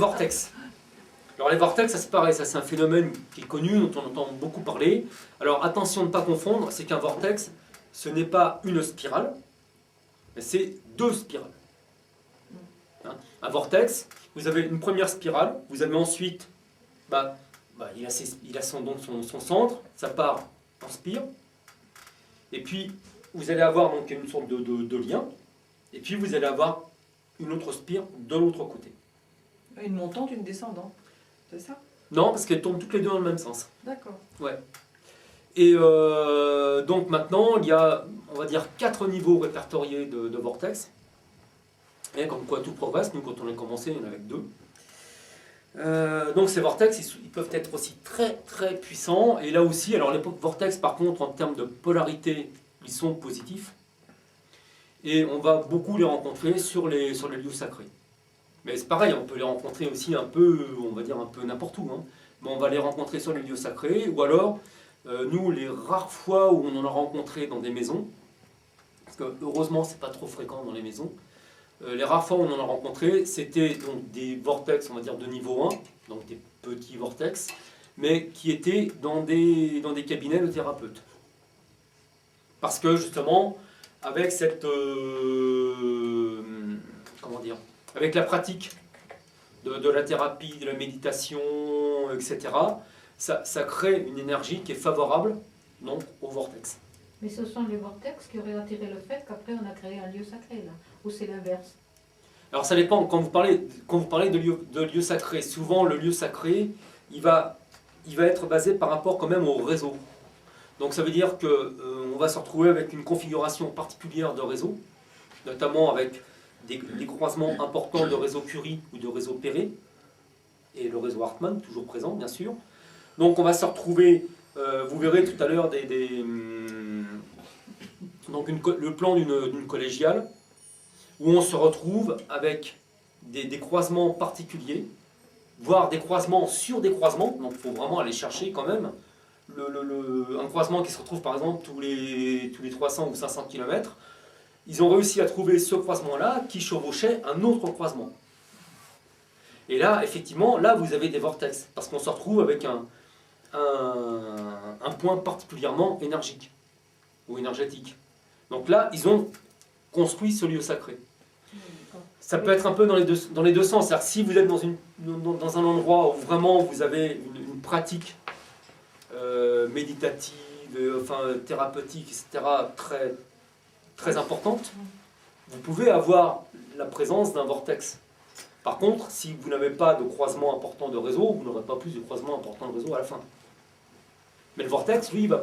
vortex. Alors les vortex, ça c'est pareil, ça c'est un phénomène qui est connu, dont on entend beaucoup parler. Alors attention de ne pas confondre, c'est qu'un vortex, ce n'est pas une spirale, mais c'est deux spirales. Hein, un vortex, vous avez une première spirale, vous avez ensuite, il a son centre, ça part en spire, et puis vous allez avoir donc une sorte de lien, et puis vous allez avoir une autre spire de l'autre côté. Une montante, une descendante, c'est ça? Non, parce qu'elles tournent toutes les deux dans le même sens. D'accord. Ouais. Et donc maintenant, il y a, on va dire, 4 niveaux répertoriés de vortex. Et comme quoi tout progresse, nous quand on a commencé, il y en avait que 2. Donc ces vortex, ils peuvent être aussi très très puissants. Et là aussi, alors les vortex par contre, en termes de polarité, ils sont positifs. Et on va beaucoup les rencontrer sur les lieux sacrés. Mais c'est pareil, on peut les rencontrer aussi un peu, on va dire un peu n'importe où. Hein. Mais on va les rencontrer sur les lieux sacrés, ou alors, nous, les rares fois où on en a rencontré dans des maisons, parce que heureusement, c'est pas trop fréquent dans les maisons, les rares fois où on en a rencontré, c'était donc des vortex, on va dire de niveau 1, donc des petits vortex, mais qui étaient dans des cabinets de thérapeutes. Parce que justement, avec cette... comment dire, avec la pratique de la thérapie, de la méditation, etc., ça crée une énergie qui est favorable donc, au vortex. Mais ce sont les vortex qui auraient attiré le fait qu'après on a créé un lieu sacré, là, ou c'est l'inverse? Alors ça dépend, quand vous parlez de lieu sacré, souvent le lieu sacré, il va être basé par rapport quand même au réseau. Donc ça veut dire qu'on va se retrouver avec une configuration particulière de réseau, notamment avec des croisements importants de réseau Curie ou de réseau Perret, et le réseau Hartmann, toujours présent bien sûr. Donc on va se retrouver, vous verrez tout à l'heure donc le plan d'une collégiale, où on se retrouve avec des croisements particuliers, voire des croisements sur des croisements, donc il faut vraiment aller chercher quand même, un croisement qui se retrouve par exemple tous les 300 ou 500 km, ils ont réussi à trouver ce croisement-là qui chevauchait un autre croisement. Et là, effectivement, là vous avez des vortex, parce qu'on se retrouve avec un point particulièrement énergique, ou énergétique. Donc là, ils ont construit ce lieu sacré. Ça peut être un peu dans les deux sens. C'est-à-dire si vous êtes dans un endroit où vraiment vous avez une pratique méditative, thérapeutique, etc., très, très importante, vous pouvez avoir la présence d'un vortex. Par contre, si vous n'avez pas de croisement important de réseau, vous n'aurez pas plus de croisement important de réseau à la fin. Mais le vortex, lui, va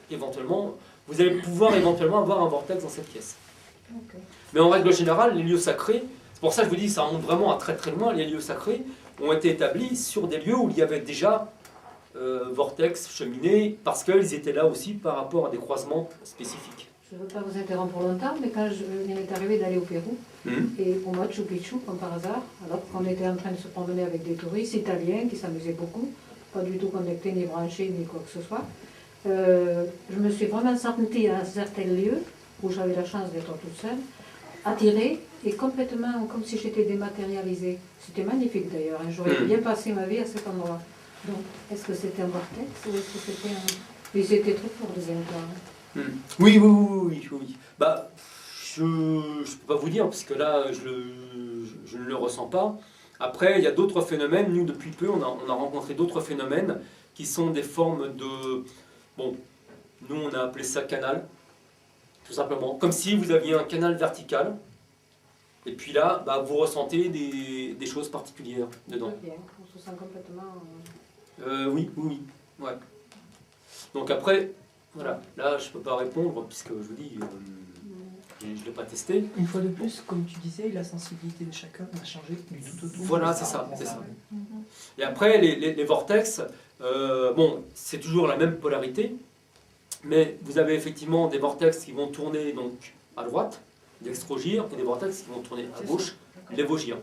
éventuellement, vous allez pouvoir éventuellement avoir un vortex dans cette pièce. Okay. Mais en règle générale, les lieux sacrés, c'est pour ça que je vous dis, ça remonte vraiment à très très loin, les lieux sacrés ont été établis sur des lieux où il y avait déjà vortex, cheminées, parce qu'ils étaient là aussi par rapport à des croisements spécifiques. Je ne veux pas vous interrompre longtemps, mais quand il m'est arrivé d'aller au Pérou, et au Machu Picchu, comme par hasard, alors qu'on était en train de se promener avec des touristes italiens qui s'amusaient beaucoup, pas du tout connectés, ni branchés, ni quoi que ce soit, je me suis vraiment sentie à un certain lieu, où j'avais la chance d'être toute seule, attirée et complètement comme si j'étais dématérialisée. C'était magnifique d'ailleurs, hein. J'aurais bien passé ma vie à cet endroit. Donc, est-ce que c'était un vortex ou est-ce que c'était un... Mais c'était trop fort de temps. Oui. Bah, je ne peux pas vous dire, parce que là, je ne le ressens pas. Après, il y a d'autres phénomènes. Nous, depuis peu, on a rencontré d'autres phénomènes qui sont des formes de... Bon, nous, on a appelé ça canal, tout simplement. Comme si vous aviez un canal vertical. Et puis là, bah, vous ressentez des choses particulières dedans. Très bien, on se sent complètement... Oui. Ouais. Donc après, voilà, là je ne peux pas répondre puisque je vous dis, je ne l'ai pas testé. Une fois de plus, comme tu disais, la sensibilité de chacun a changé du tout au tout. Voilà, c'est ça. Et après, les vortex, bon, c'est toujours la même polarité, mais vous avez effectivement des vortex qui vont tourner donc à droite, dextrogire, et des vortex qui vont tourner à gauche, lévogire.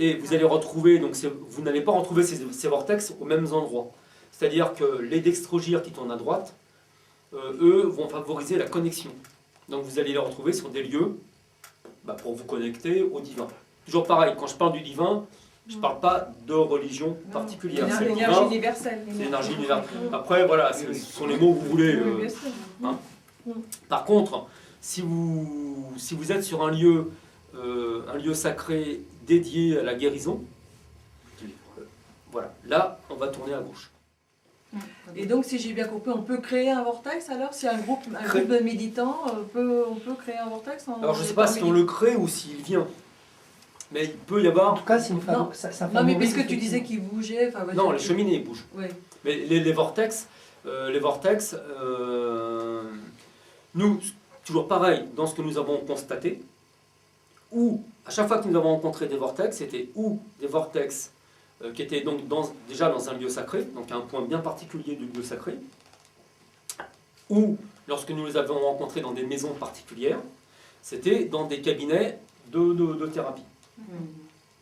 Et vous allez retrouver, donc vous n'allez pas retrouver ces vortex aux mêmes endroits. C'est-à-dire que les dextrogires qui tournent à droite, eux, vont favoriser la connexion. Donc vous allez les retrouver sur des lieux pour vous connecter au divin. Toujours pareil, quand je parle du divin, Je ne parle pas de religion particulière. C'est L'énergie universelle. C'est l'énergie universelle. Après, voilà, ce sont les mots que vous voulez. Hein. Par contre, si vous êtes sur un lieu sacré dédié à la guérison, voilà, là, on va tourner à gauche. Et donc, si j'ai bien compris, on peut créer un vortex alors? Si un groupe de méditants, on peut créer un vortex alors, je ne sais pas si on le crée ou s'il vient. Mais il peut y avoir... En tout cas, c'est une femme. Non, mais puisque tu disais qu'il bougeait... Non, les cheminées bougent. Oui. Mais les vortex, nous, toujours pareil, dans ce que nous avons constaté, ou à chaque fois que nous avons rencontré des vortex, c'était ou des vortex qui étaient donc déjà dans un lieu sacré, donc un point bien particulier du lieu sacré, ou lorsque nous les avons rencontrés dans des maisons particulières, c'était dans des cabinets de thérapie.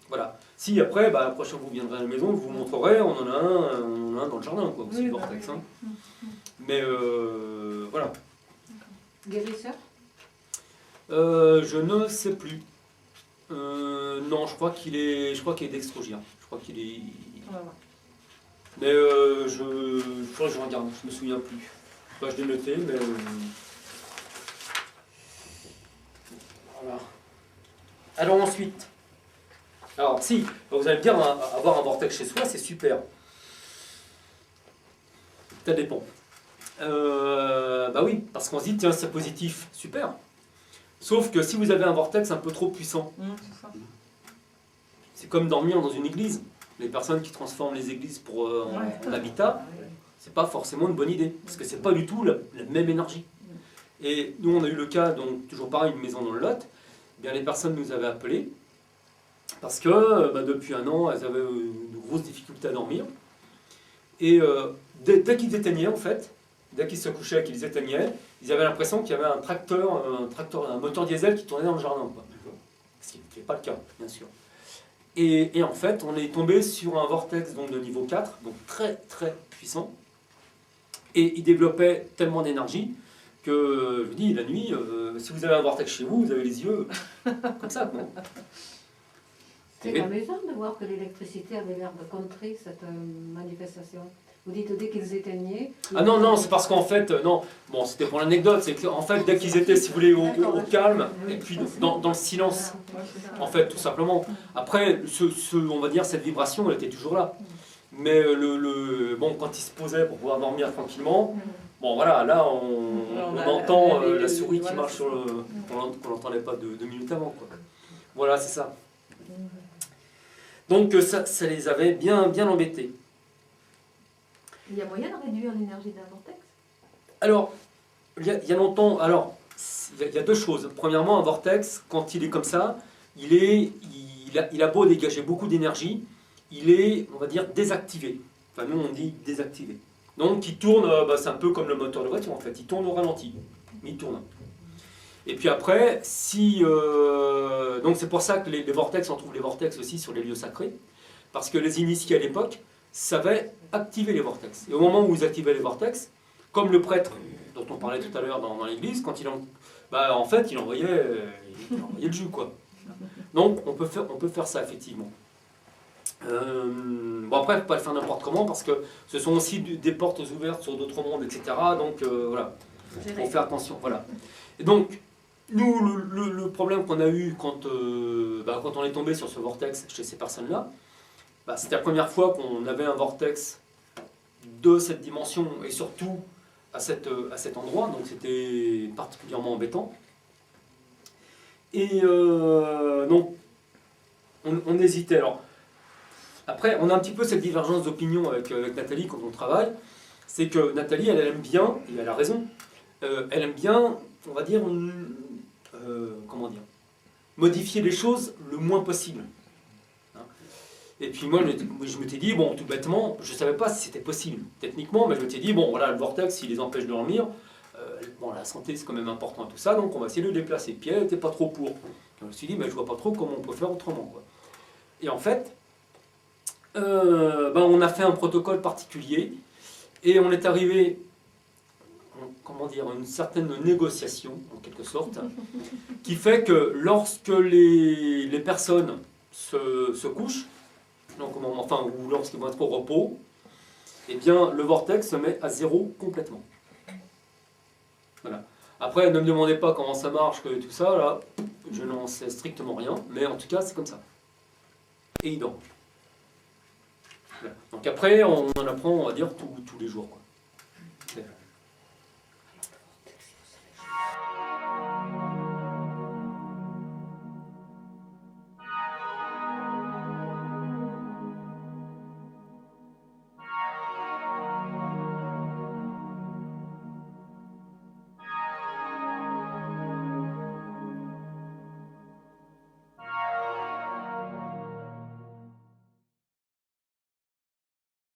Voilà. Si après, la prochaine fois que vous viendrez à la maison, je vous montrerai, on en a un dans le jardin, quoi, aussi, vortex. Hein. Mais voilà. Guérisseur je ne sais plus. Non, je crois qu'il est dextrogien. Je crois qu'il est. Mais faudrait que je regarde, je me souviens plus. Enfin, je l'ai noté, mais. Voilà. Alors ensuite. Alors si, vous allez me dire, avoir un vortex chez soi, c'est super. Ça dépend. Bah oui, parce qu'on se dit, tiens, c'est positif, super. Sauf que si vous avez un vortex un peu trop puissant, c'est comme dormir dans une église. Les personnes qui transforment les églises en habitat, c'est pas forcément une bonne idée, parce que c'est pas du tout la même énergie. Et nous, on a eu le cas, donc toujours pareil, une maison dans le Lot, eh bien les personnes nous avaient appelés, parce que depuis un an, elles avaient de grosses difficultés à dormir. Et dès qu'ils éteignaient, en fait, dès qu'ils se couchaient, qu'ils éteignaient, ils avaient l'impression qu'il y avait un moteur diesel qui tournait dans le jardin, quoi. Ce qui n'était pas le cas, bien sûr. Et en fait, on est tombé sur un vortex donc, de niveau 4, donc très très puissant. Et il développait tellement d'énergie que, je vous dis, la nuit, si vous avez un vortex chez vous, vous avez les yeux comme ça, quoi. C'est amusant de voir que l'électricité avait l'air de contrer cette manifestation. Vous dites dès qu'ils éteignaient... Ah non, c'est parce qu'en fait, non, bon, c'était pour l'anecdote, c'est qu'en fait, dès qu'ils étaient, si vous voulez, au calme, et puis dans le silence, en fait, tout simplement. Après, on va dire, cette vibration, elle était toujours là. Mais bon, quand ils se posaient pour pouvoir dormir tranquillement, bon voilà, là, on entend la souris qui marche sur le... qu'on n'entendait pas 2 minutes avant, quoi. Voilà, c'est ça. Donc ça les avait bien embêtés. Il y a moyen de réduire l'énergie d'un vortex? Alors, il y a longtemps, il y a deux choses. Premièrement, un vortex, quand il est comme ça, il a beau dégager beaucoup d'énergie, il est, on va dire, désactivé. Enfin, nous, on dit désactivé. Donc, il tourne, c'est un peu comme le moteur de voiture, en fait. Il tourne au ralenti, mais il tourne. Et puis après, donc c'est pour ça que les vortex, on trouve les vortex aussi sur les lieux sacrés, parce que les initiés à l'époque savaient activer les vortex. Et au moment où vous activez les vortex, comme le prêtre dont on parlait tout à l'heure dans l'église, quand en fait, il envoyait le jus, quoi. Donc on peut faire ça effectivement. Bon après, il ne faut pas le faire n'importe comment, parce que ce sont aussi des portes ouvertes sur d'autres mondes, etc. Donc voilà, il faut faire attention. Voilà. Et donc, nous, le problème qu'on a eu quand on est tombé sur ce vortex chez ces personnes-là, c'était la première fois qu'on avait un vortex de cette dimension et surtout à cet endroit, donc c'était particulièrement embêtant. Et donc, on hésitait. Alors, après, on a un petit peu cette divergence d'opinion avec Nathalie quand on travaille, c'est que Nathalie, elle aime bien, et elle a raison, elle aime bien, on va dire, comment dire, modifier les choses le moins possible. Hein. Et puis moi, je m'étais dit, bon, tout bêtement, je ne savais pas si c'était possible techniquement, mais je m'étais dit, bon, voilà, le vortex, il les empêche de dormir, bon, la santé, c'est quand même important et tout ça, donc on va essayer de le déplacer. Puis elle n'était pas trop pour. Je me suis dit, je vois pas trop comment on peut faire autrement, quoi. Et en fait, on a fait un protocole particulier, et on est arrivé, comment dire, une certaine négociation, en quelque sorte, qui fait que lorsque les personnes se couchent, donc, enfin, ou lorsqu'ils vont être au repos, eh bien, le vortex se met à 0 complètement. Voilà. Après, ne me demandez pas comment ça marche, que tout ça, là, je n'en sais strictement rien, mais en tout cas, c'est comme ça. Évident. Voilà. Donc après, on en apprend, on va dire, tous les jours, quoi.